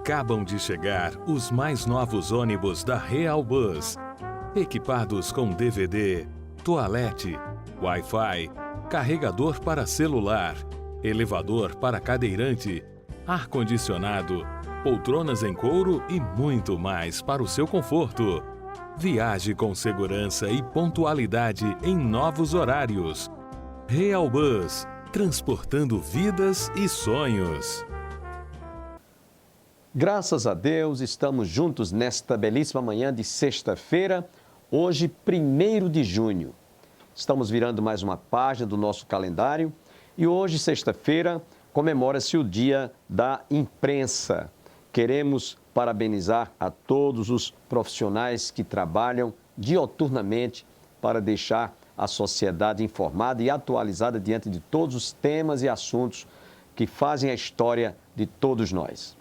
Acabam de chegar os mais novos ônibus da Real Bus, equipados com DVD, toalete, Wi-Fi, carregador para celular, elevador para cadeirante, ar-condicionado, poltronas em couro e muito mais para o seu conforto. Viaje com segurança e pontualidade em novos horários. Real Bus, transportando vidas e sonhos. Graças a Deus, estamos juntos nesta belíssima manhã de sexta-feira, hoje, 1º de junho. Estamos virando mais uma página do nosso calendário e hoje, sexta-feira, comemora-se o Dia da Imprensa. Queremos parabenizar a todos os profissionais que trabalham dioturnamente para deixar a sociedade informada e atualizada diante de todos os temas e assuntos que fazem a história de todos nós.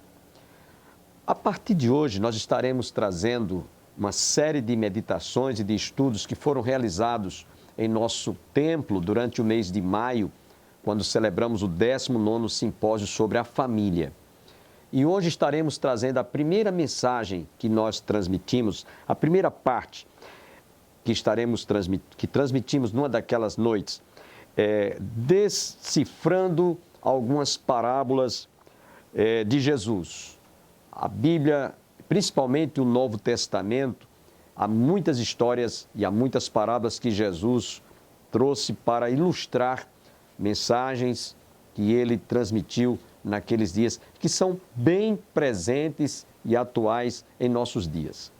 A partir de hoje, nós estaremos trazendo uma série de meditações e de estudos que foram realizados em nosso templo durante o mês de maio, quando celebramos o 19º Simpósio sobre a Família. E hoje estaremos trazendo a primeira mensagem que nós transmitimos, a primeira parte que transmitimos numa daquelas noites, decifrando algumas parábolas de Jesus. A Bíblia, principalmente o Novo Testamento, há muitas histórias e há muitas parábolas que Jesus trouxe para ilustrar mensagens que ele transmitiu naqueles dias, que são bem presentes e atuais em nossos dias.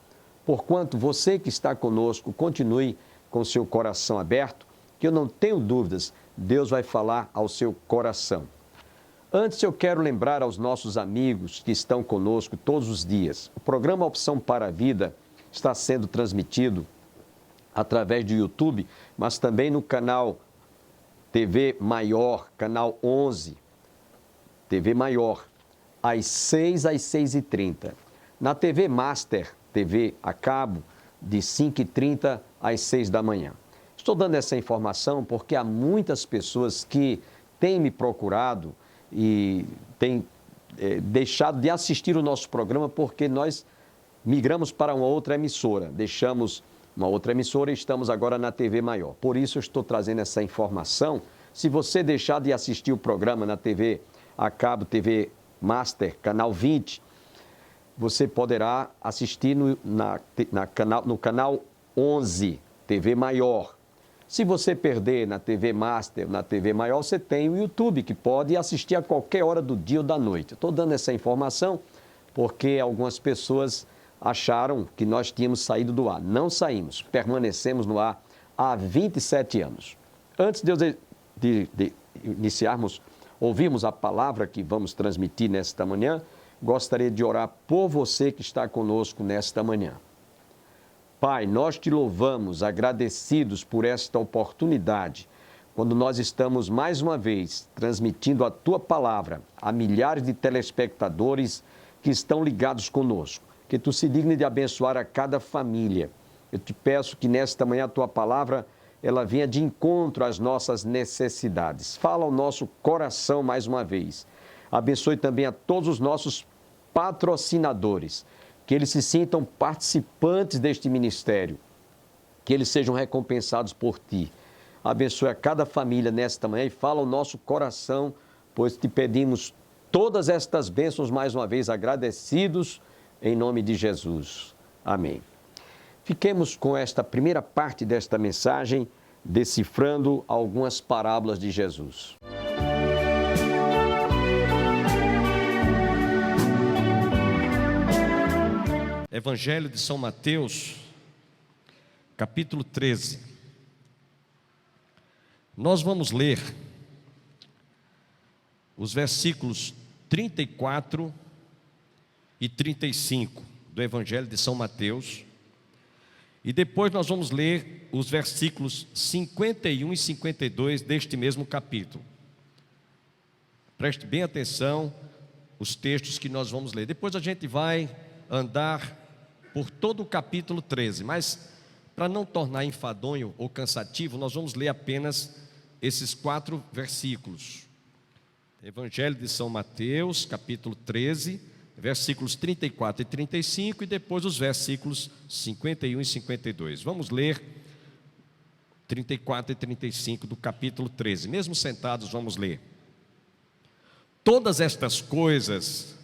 Porquanto você que está conosco, continue com seu coração aberto, que eu não tenho dúvidas, Deus vai falar ao seu coração. Antes, eu quero lembrar aos nossos amigos que estão conosco todos os dias. O programa Opção para a Vida está sendo transmitido através do YouTube, mas também no canal TV Maior, canal 11, TV Maior, às 6 às 6h30. Na TV Master, TV a cabo, de 5h30 às 6 da manhã. Estou dando essa informação porque há muitas pessoas que têm me procurado e tem deixado de assistir o nosso programa porque nós migramos para uma outra emissora. Deixamos uma outra emissora e estamos agora na TV Maior. Por isso eu estou trazendo essa informação. Se você deixar de assistir o programa na TV a cabo, TV Master, canal 20, você poderá assistir no canal 11, TV Maior. Se você perder na TV Master, na TV Maior, você tem o YouTube, que pode assistir a qualquer hora do dia ou da noite. Estou dando essa informação porque algumas pessoas acharam que nós tínhamos saído do ar. Não saímos, permanecemos no ar há 27 anos. Antes de iniciarmos, ouvirmos a palavra que vamos transmitir nesta manhã, gostaria de orar por você que está conosco nesta manhã. Pai, nós te louvamos, agradecidos por esta oportunidade, quando nós estamos mais uma vez transmitindo a tua palavra a milhares de telespectadores que estão ligados conosco. Que tu se digne de abençoar a cada família. Eu te peço que nesta manhã a tua palavra ela venha de encontro às nossas necessidades. Fala ao nosso coração mais uma vez. Abençoe também a todos os nossos patrocinadores, que eles se sintam participantes deste ministério, que eles sejam recompensados por ti. Abençoe a cada família nesta manhã e fala ao nosso coração, pois te pedimos todas estas bênçãos mais uma vez, agradecidos em nome de Jesus. Amém. Fiquemos com esta primeira parte desta mensagem, decifrando algumas parábolas de Jesus. Evangelho de São Mateus, capítulo 13. Nós vamos ler os versículos 34 e 35 do Evangelho de São Mateus. E depois nós vamos ler os versículos 51 e 52 deste mesmo capítulo. Preste bem atenção os textos que nós vamos ler. Depois a gente vai andar por todo o capítulo 13, mas para não tornar enfadonho ou cansativo, nós vamos ler apenas esses 4 versículos. Evangelho de São Mateus, capítulo 13, versículos 34 e 35, e depois os versículos 51 e 52. Vamos ler 34 e 35 do capítulo 13. Mesmo sentados, vamos ler. Todas estas coisas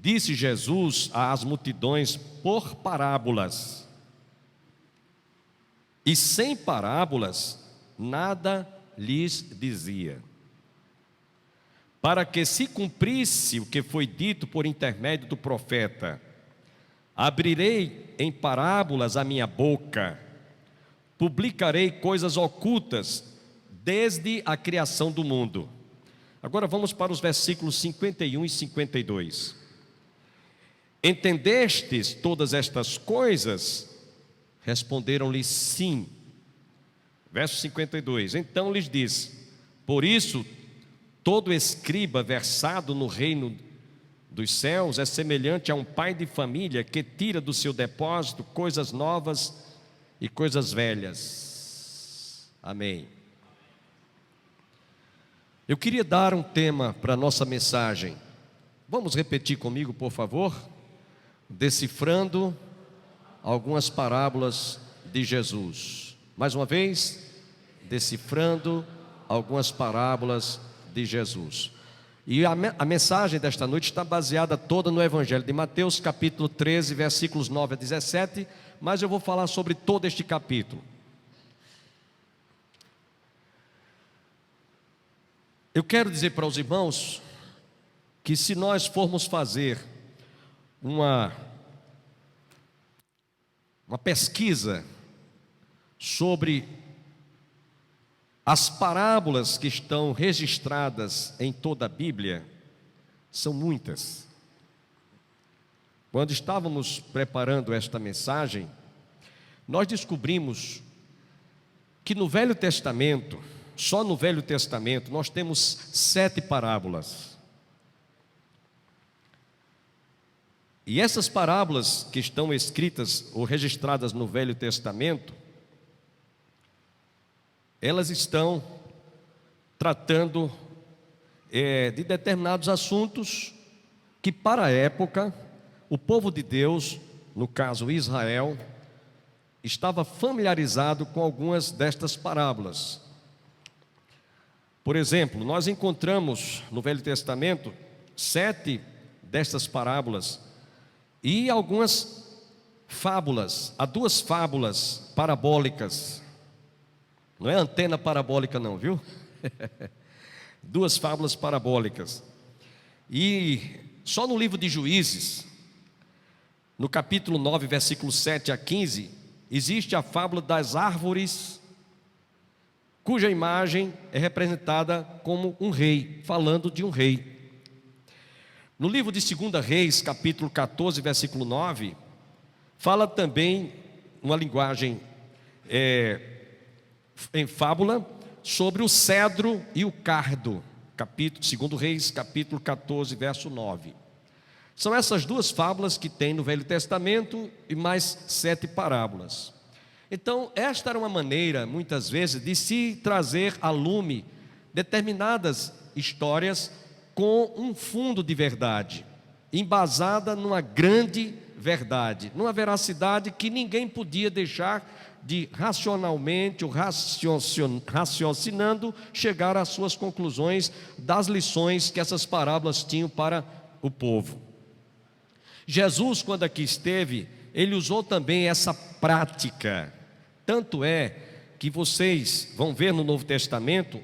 disse Jesus às multidões por parábolas. E sem parábolas, nada lhes dizia. Para que se cumprisse o que foi dito por intermédio do profeta: abrirei em parábolas a minha boca, publicarei coisas ocultas desde a criação do mundo. Agora vamos para os versículos 51 e 52. Entendestes todas estas coisas? Responderam-lhe sim. Verso 52. Então lhes disse: por isso, todo escriba versado no reino dos céus é semelhante a um pai de família que tira do seu depósito coisas novas e coisas velhas. Amém. Eu queria dar um tema para a nossa mensagem. Vamos repetir comigo, por favor? Decifrando algumas parábolas de Jesus. Mais uma vez, decifrando algumas parábolas de Jesus. E a mensagem desta noite está baseada toda no Evangelho de Mateus, capítulo 13, versículos 9 a 17, mas eu vou falar sobre todo este capítulo. Eu quero dizer para os irmãos que se nós formos fazer uma pesquisa sobre as parábolas que estão registradas em toda a Bíblia, são muitas. Quando estávamos preparando esta mensagem, nós descobrimos que no Velho Testamento, só no Velho Testamento, nós temos 7 parábolas. E essas parábolas que estão escritas ou registradas no Velho Testamento, elas estão tratando de determinados assuntos que para a época o povo de Deus, no caso Israel, estava familiarizado com algumas destas parábolas. Por exemplo, nós encontramos no Velho Testamento 7 destas parábolas e algumas fábulas. Há 2 fábulas parabólicas. Não é antena parabólica não, viu? 2 fábulas parabólicas. E só no livro de Juízes, no capítulo 9, versículos 7 a 15, existe a fábula das árvores, cuja imagem é representada como um rei, falando de um rei. No livro de 2 Reis, capítulo 14, versículo 9, fala também uma linguagem em fábula sobre o cedro e o cardo. 2 Reis, capítulo 14, verso 9. São essas 2 fábulas que tem no Velho Testamento e mais 7 parábolas. Então, esta era uma maneira, muitas vezes, de se trazer a lume determinadas histórias com um fundo de verdade, embasada numa grande verdade, numa veracidade que ninguém podia deixar de racionalmente ou raciocinando chegar às suas conclusões das lições que essas parábolas tinham para o povo. Jesus, quando aqui esteve, ele usou também essa prática. Tanto é que vocês vão ver no Novo Testamento,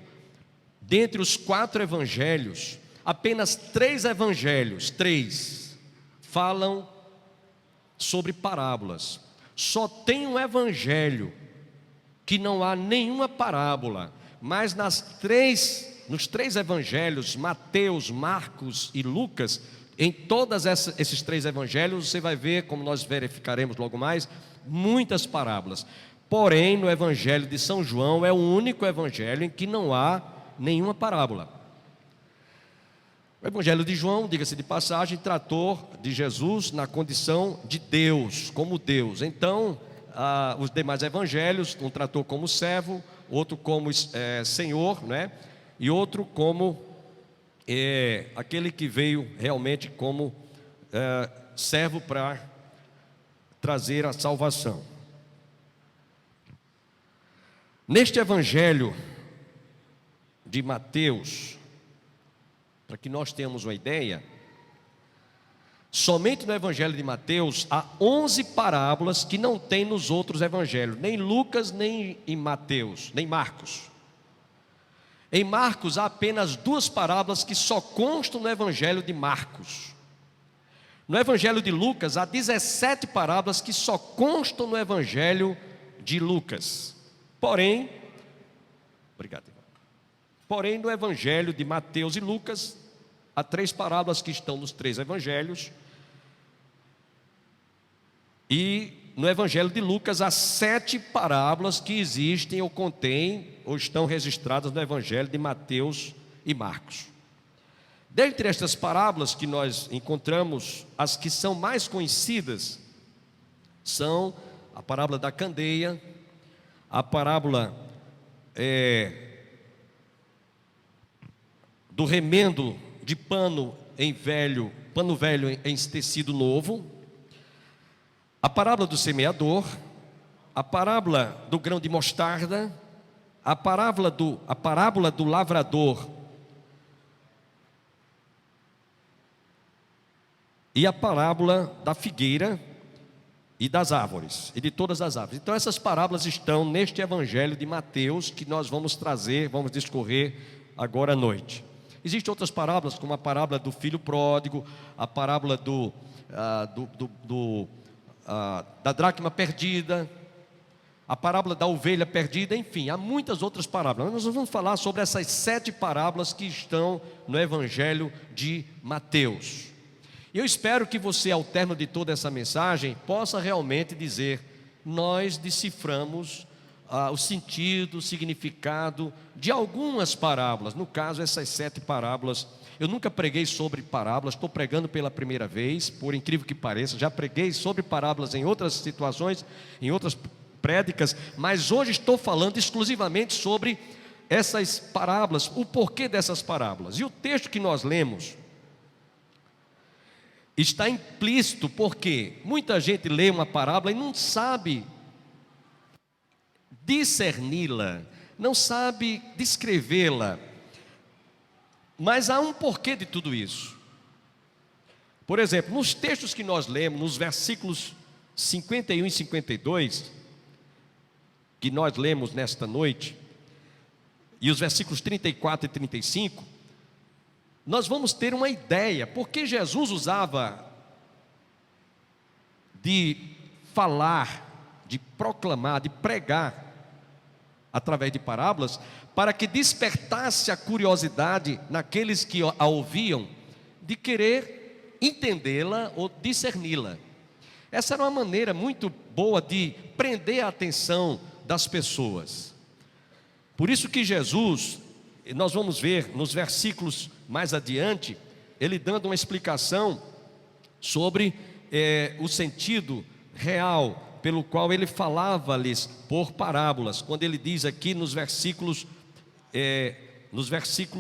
dentre os 4 evangelhos, apenas 3 evangelhos, 3, falam sobre parábolas. Só tem um evangelho que não há nenhuma parábola, mas nos 3 evangelhos, Mateus, Marcos e Lucas, em todos esses 3 evangelhos, você vai ver, como nós verificaremos logo mais, muitas parábolas. Porém, no evangelho de São João, é o único evangelho em que não há nenhuma parábola. O evangelho de João, diga-se de passagem, tratou de Jesus na condição de Deus, como Deus. Então, os demais evangelhos, um tratou como servo, outro como Senhor, né? E outro como aquele que veio realmente como servo para trazer a salvação. Neste evangelho de Mateus, para que nós tenhamos uma ideia, somente no evangelho de Mateus há 11 parábolas que não tem nos outros evangelhos, nem Lucas, nem em Mateus, nem Marcos. Em Marcos há apenas 2 parábolas que só constam no evangelho de Marcos. No evangelho de Lucas há 17 parábolas que só constam no evangelho de Lucas. Porém, no evangelho de Mateus e Lucas há 3 parábolas que estão nos 3 evangelhos. E no evangelho de Lucas há 7 parábolas que existem ou contêm ou estão registradas no evangelho de Mateus e Marcos. Dentre estas parábolas que nós encontramos, as que são mais conhecidas são a parábola da candeia, a parábola do remendo de pano velho em tecido novo, a parábola do semeador, a parábola do grão de mostarda, a parábola do lavrador e a parábola da figueira e das árvores, e de todas as árvores. Então essas parábolas estão neste evangelho de Mateus, que nós vamos discorrer agora à noite. Existem outras parábolas, como a parábola do filho pródigo, a parábola da dracma perdida, a parábola da ovelha perdida, enfim, há muitas outras parábolas. Nós vamos falar sobre essas 7 parábolas que estão no evangelho de Mateus. E eu espero que você, ao término de toda essa mensagem, possa realmente dizer: nós deciframos o sentido, o significado de algumas parábolas. No caso, essas 7 parábolas. Eu nunca preguei sobre parábolas, estou pregando pela primeira vez, por incrível que pareça. Já preguei sobre parábolas em outras situações, em outras prédicas, mas hoje estou falando exclusivamente sobre essas parábolas, o porquê dessas parábolas. E o texto que nós lemos está implícito, porque muita gente lê uma parábola e não sabe discerni-la, não sabe descrevê-la, mas há um porquê de tudo isso. Por exemplo, nos textos que nós lemos, nos versículos 51 e 52, que nós lemos nesta noite, e os versículos 34 e 35, nós vamos ter uma ideia, porque Jesus usava de falar, de proclamar, de pregar, através de parábolas, para que despertasse a curiosidade naqueles que a ouviam, de querer entendê-la ou discerni-la. Essa era uma maneira muito boa de prender a atenção das pessoas. Por isso que Jesus, nós vamos ver nos versículos mais adiante, ele dando uma explicação sobre o sentido real pelo qual ele falava-lhes por parábolas, quando ele diz aqui nos versículos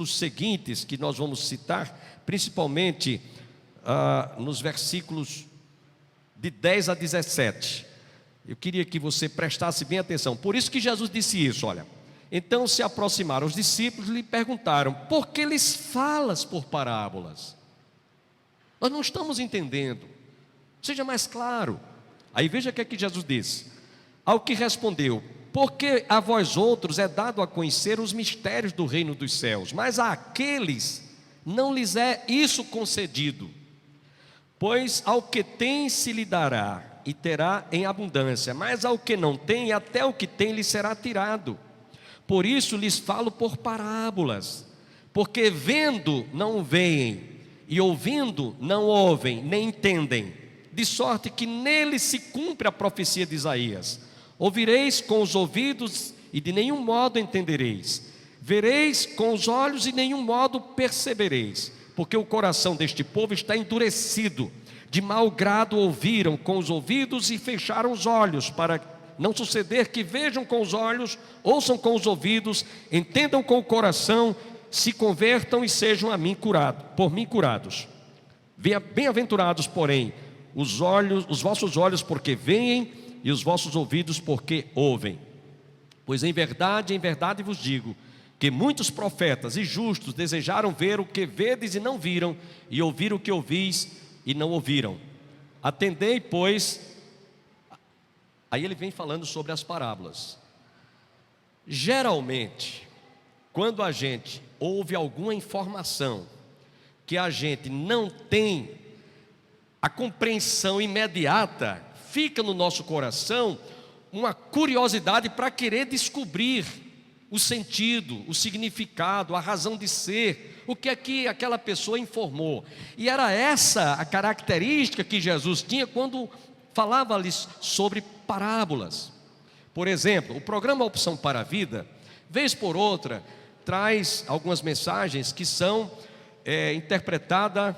seguintes, que nós vamos citar, principalmente nos versículos de 10 a 17. Eu queria que você prestasse bem atenção. Por isso que Jesus disse isso, olha. Então se aproximaram os discípulos e lhe perguntaram: por que lhes falas por parábolas? Nós não estamos entendendo, seja mais claro. Aí veja o que é que Jesus disse. Ao que respondeu: porque a vós outros é dado a conhecer os mistérios do reino dos céus, mas àqueles não lhes é isso concedido. Pois ao que tem se lhe dará, e terá em abundância, mas ao que não tem, até o que tem lhe será tirado. Por isso lhes falo por parábolas, porque vendo não veem, e ouvindo não ouvem, nem entendem, de sorte que nele se cumpre a profecia de Isaías: ouvireis com os ouvidos e de nenhum modo entendereis, vereis com os olhos e de nenhum modo percebereis, porque o coração deste povo está endurecido, de mau grado ouviram com os ouvidos e fecharam os olhos, para não suceder que vejam com os olhos, ouçam com os ouvidos, entendam com o coração, se convertam e sejam por mim curados. Bem-aventurados, porém, os vossos olhos porque veem e os vossos ouvidos porque ouvem. Pois em verdade vos digo, que muitos profetas e justos desejaram ver o que vedes e não viram, e ouvir o que ouvis e não ouviram. Atendei, pois. Aí ele vem falando sobre as parábolas. Geralmente, quando a gente ouve alguma informação que a gente não tem a compreensão imediata, fica no nosso coração uma curiosidade para querer descobrir o sentido, o significado, a razão de ser, o que é que aquela pessoa informou. E era essa a característica que Jesus tinha quando falava-lhes sobre parábolas. Por exemplo, o programa Opção para a Vida, vez por outra, traz algumas mensagens que são interpretadas,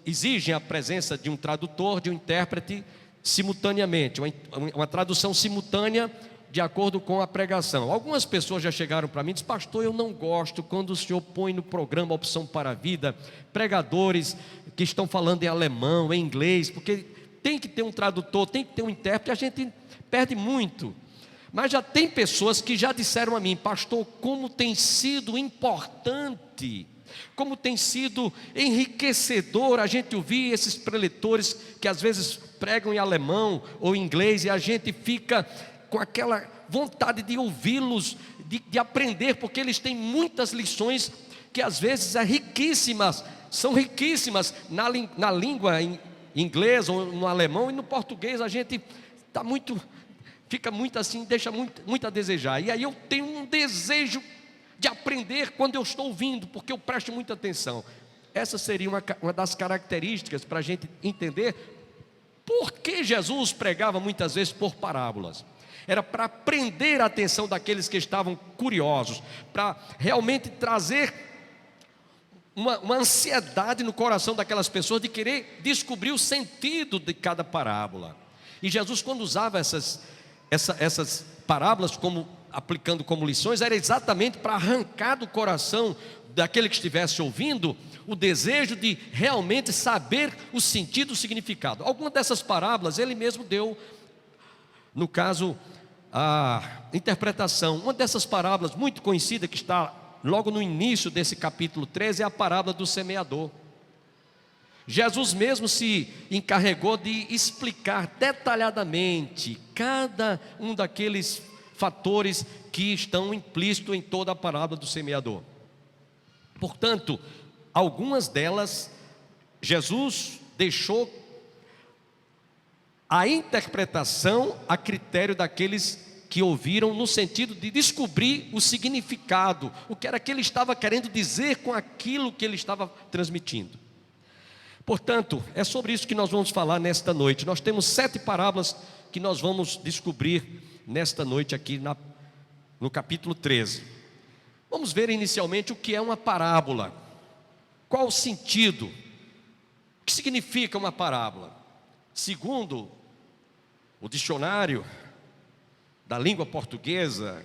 exigem a presença de um tradutor, de um intérprete simultaneamente, uma tradução simultânea de acordo com a pregação. Algumas pessoas já chegaram para mim e disseram: pastor, eu não gosto quando o senhor põe no programa Opção para a Vida pregadores que estão falando em alemão, em inglês, porque tem que ter um tradutor, tem que ter um intérprete, a gente perde muito. Mas já tem pessoas que já disseram a mim: pastor, como tem sido importante, como tem sido enriquecedor a gente ouvir esses preletores que às vezes pregam em alemão ou em inglês, e a gente fica com aquela vontade de ouvi-los, de aprender, porque eles têm muitas lições que às vezes são riquíssimas na língua em inglês ou no alemão, e no português a gente fica muito assim, deixa muito a desejar. E aí eu tenho um desejo de aprender quando eu estou ouvindo, porque eu presto muita atenção. Essa seria uma das características para a gente entender por que Jesus pregava muitas vezes por parábolas. Era para prender a atenção daqueles que estavam curiosos, para realmente trazer uma ansiedade no coração daquelas pessoas de querer descobrir o sentido de cada parábola. E Jesus, quando usava essas parábolas aplicando como lições, era exatamente para arrancar do coração daquele que estivesse ouvindo o desejo de realmente saber o sentido, o significado. Algumas dessas parábolas ele mesmo deu, no caso, a interpretação. Uma dessas parábolas muito conhecida, que está logo no início desse capítulo 13, é a parábola do semeador. Jesus mesmo se encarregou de explicar detalhadamente cada um daqueles fatores que estão implícitos em toda a parábola do semeador. Portanto, algumas delas Jesus deixou a interpretação a critério daqueles que ouviram, no sentido de descobrir o significado, o que era que ele estava querendo dizer com aquilo que ele estava transmitindo. Portanto, é sobre isso que nós vamos falar nesta noite. Nós temos 7 parábolas que nós vamos descobrir nesta noite aqui no capítulo 13. Vamos ver inicialmente o que é uma parábola. Qual o sentido? O que significa uma parábola? Segundo o dicionário da língua portuguesa,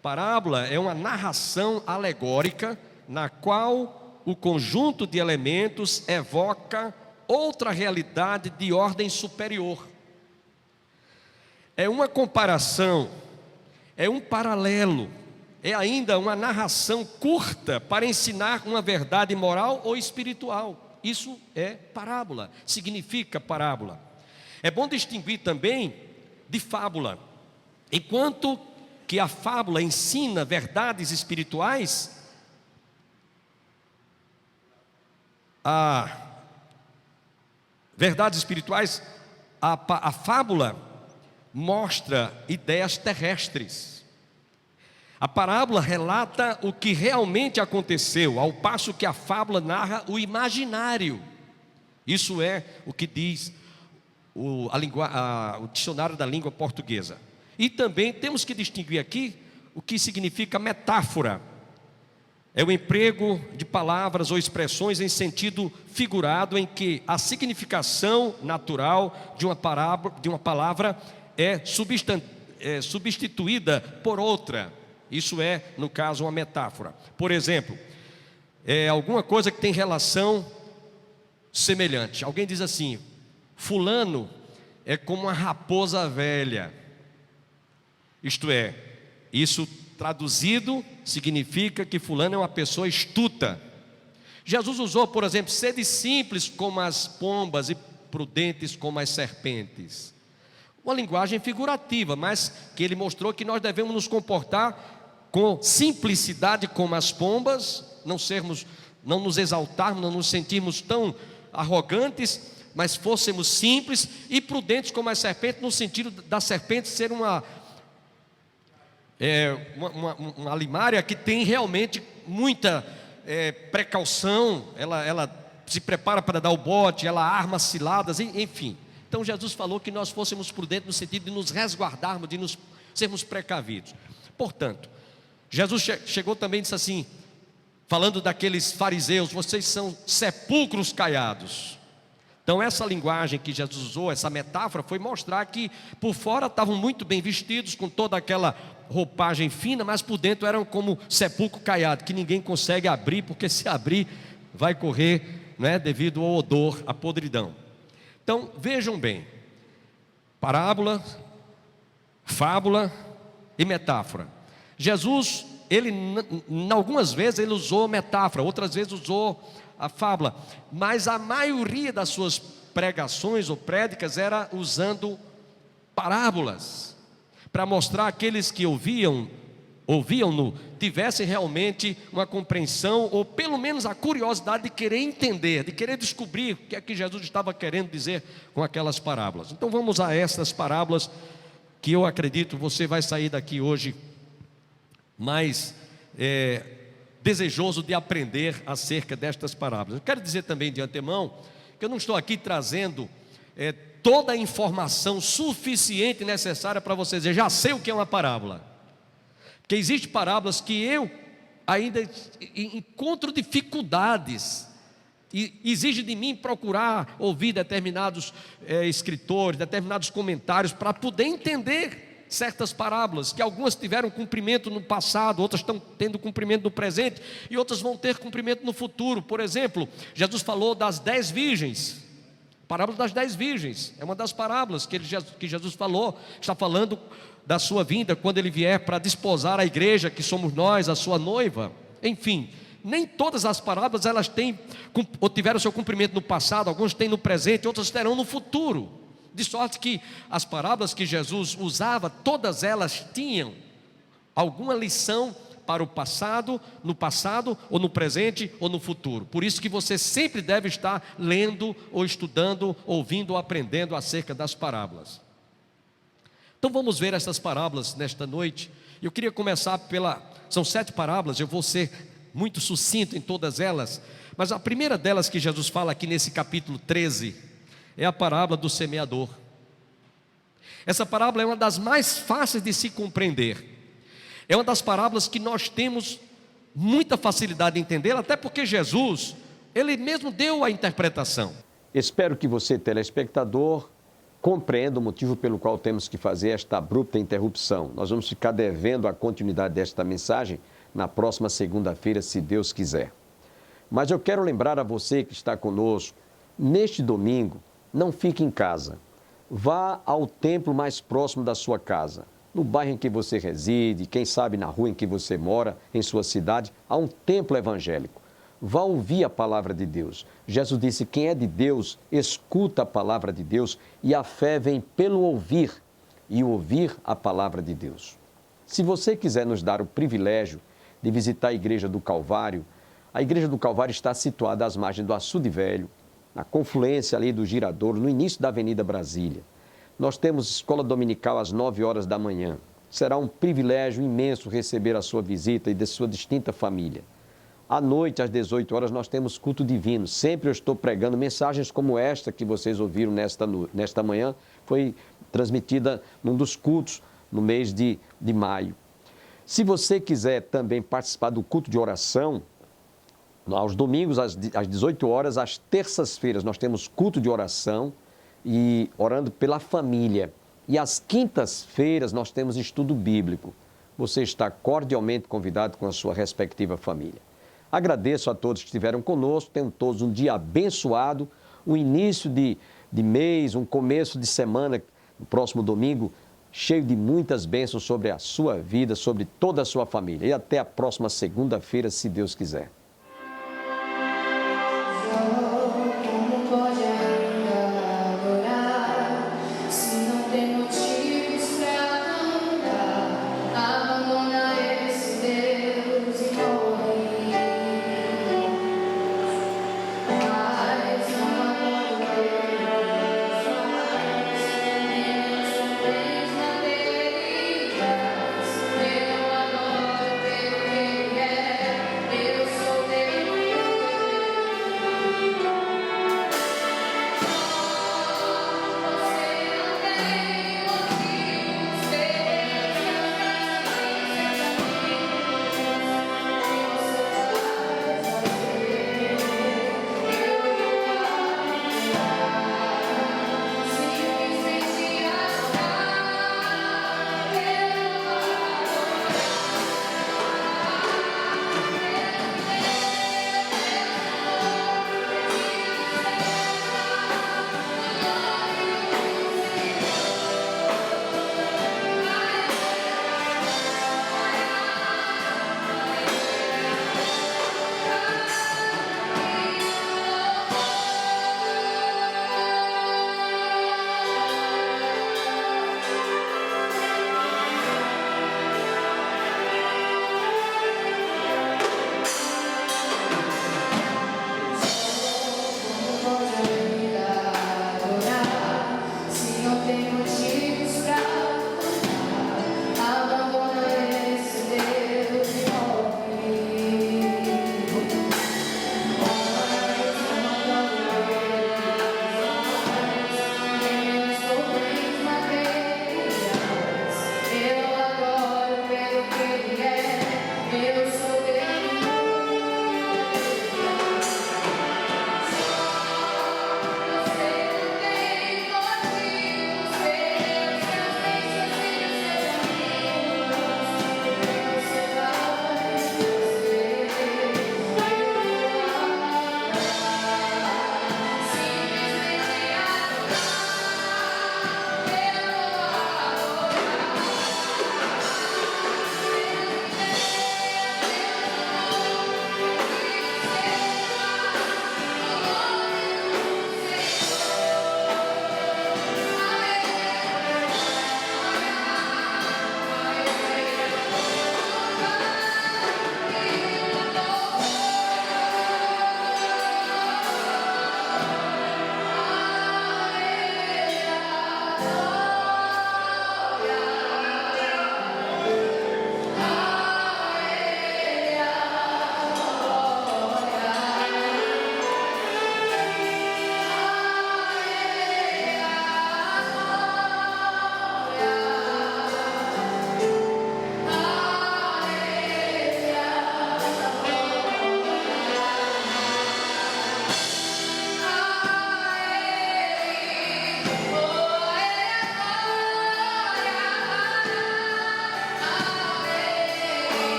parábola é uma narração alegórica na qual o conjunto de elementos evoca outra realidade de ordem superior. É uma comparação, é um paralelo, é ainda uma narração curta para ensinar uma verdade moral ou espiritual. Isso é parábola, significa parábola. É bom distinguir também de fábula. Enquanto que a fábula ensina verdades espirituais, a fábula mostra ideias terrestres. A parábola relata o que realmente aconteceu, ao passo que a fábula narra o imaginário. Isso é o que diz o dicionário da língua portuguesa. E também temos que distinguir aqui o que significa metáfora. É o emprego de palavras ou expressões em sentido figurado, em que a significação natural de uma palavra é substituída por outra. Isso é, no caso, uma metáfora. Por exemplo, alguma coisa que tem relação semelhante. Alguém diz assim: fulano é como uma raposa velha. Isto é, isso traduzido significa que fulano é uma pessoa astuta. Jesus usou, por exemplo, sede simples como as pombas e prudentes como as serpentes. Uma linguagem figurativa, mas que ele mostrou que nós devemos nos comportar com simplicidade como as pombas, não nos exaltarmos, não nos sentirmos tão arrogantes, mas fôssemos simples e prudentes como as serpentes, no sentido da serpente ser uma limária que tem realmente muita precaução, ela se prepara para dar o bote, ela arma ciladas, enfim. Então Jesus falou que nós fôssemos prudentes no sentido de nos resguardarmos, de sermos precavidos. Portanto, Jesus chegou também e disse assim, falando daqueles fariseus: vocês são sepulcros caiados. Então essa linguagem que Jesus usou, essa metáfora, foi mostrar que por fora estavam muito bem vestidos, com toda aquela roupagem fina, mas por dentro eram como sepulcro caiado, que ninguém consegue abrir, porque se abrir vai correr, né, devido ao odor, à podridão. Então vejam bem, parábola, fábula e metáfora. Jesus, ele algumas vezes ele usou metáfora, outras vezes usou a fábula, mas a maioria das suas pregações ou prédicas era usando parábolas, para mostrar aqueles que ouviam-no, tivessem realmente uma compreensão, ou pelo menos a curiosidade de querer entender, de querer descobrir o que é que Jesus estava querendo dizer com aquelas parábolas. Então vamos a essas parábolas, que eu acredito você vai sair daqui hoje mais desejoso de aprender acerca destas parábolas. Eu quero dizer também de antemão que eu não estou aqui trazendo toda a informação suficiente e necessária para você dizer: já sei o que é uma parábola. Porque existem parábolas que eu ainda encontro dificuldades, e exige de mim procurar ouvir determinados escritores, determinados comentários, para poder entender certas parábolas, que algumas tiveram cumprimento no passado, outras estão tendo cumprimento no presente, e outras vão ter cumprimento no futuro. Por exemplo, Jesus falou das 10 virgens, parábola das 10 virgens, é uma das parábolas que Jesus falou, está falando da sua vinda, quando ele vier para desposar a igreja, que somos nós, a sua noiva. Enfim, nem todas as parábolas elas têm, ou tiveram seu cumprimento no passado, algumas têm no presente, outras terão no futuro. De sorte que as parábolas que Jesus usava, todas elas tinham alguma lição para o passado, no passado, ou no presente, ou no futuro. Por isso que você sempre deve estar lendo, ou estudando, ouvindo, ou aprendendo acerca das parábolas. Então vamos ver essas parábolas nesta noite. Eu queria começar são 7 parábolas, eu vou ser muito sucinto em todas elas, mas a primeira delas que Jesus fala aqui nesse capítulo 13, é a parábola do semeador. Essa parábola é uma das mais fáceis de se compreender. É uma das parábolas que nós temos muita facilidade de entender, até porque Jesus, ele mesmo deu a interpretação. Espero que você, telespectador, compreenda o motivo pelo qual temos que fazer esta abrupta interrupção. Nós vamos ficar devendo a continuidade desta mensagem na próxima segunda-feira, se Deus quiser. Mas eu quero lembrar a você que está conosco, neste domingo, não fique em casa. Vá ao templo mais próximo da sua casa, no bairro em que você reside, quem sabe na rua em que você mora, em sua cidade, há um templo evangélico. Vá ouvir a palavra de Deus. Jesus disse: quem é de Deus, escuta a palavra de Deus, e a fé vem pelo ouvir, e ouvir a palavra de Deus. Se você quiser nos dar o privilégio de visitar a Igreja do Calvário, a Igreja do Calvário está situada às margens do Açude Velho, na confluência ali do Giradouro, no início da Avenida Brasília. Nós temos escola dominical às 9 horas da manhã. Será um privilégio imenso receber a sua visita e de sua distinta família. À noite, às 18 horas, nós temos culto divino. Sempre eu estou pregando mensagens como esta que vocês ouviram nesta manhã. Foi transmitida num dos cultos no mês de maio. Se você quiser também participar do culto de oração, aos domingos, às 18 horas, às terças-feiras, nós temos culto de oração e orando pela família. E às quintas-feiras, nós temos estudo bíblico. Você está cordialmente convidado com a sua respectiva família. Agradeço a todos que estiveram conosco, tenham todos um dia abençoado, um início de mês, um começo de semana, no próximo domingo, cheio de muitas bênçãos sobre a sua vida, sobre toda a sua família. E até a próxima segunda-feira, se Deus quiser. Como pode ainda adorar se não tem motivos pra cantar? Abandona esse Deus e morre. Mas não adoro Deus mais, menos talvez na dele traz. Eu adoro pelo que ele é, eu sou dele. Você não tem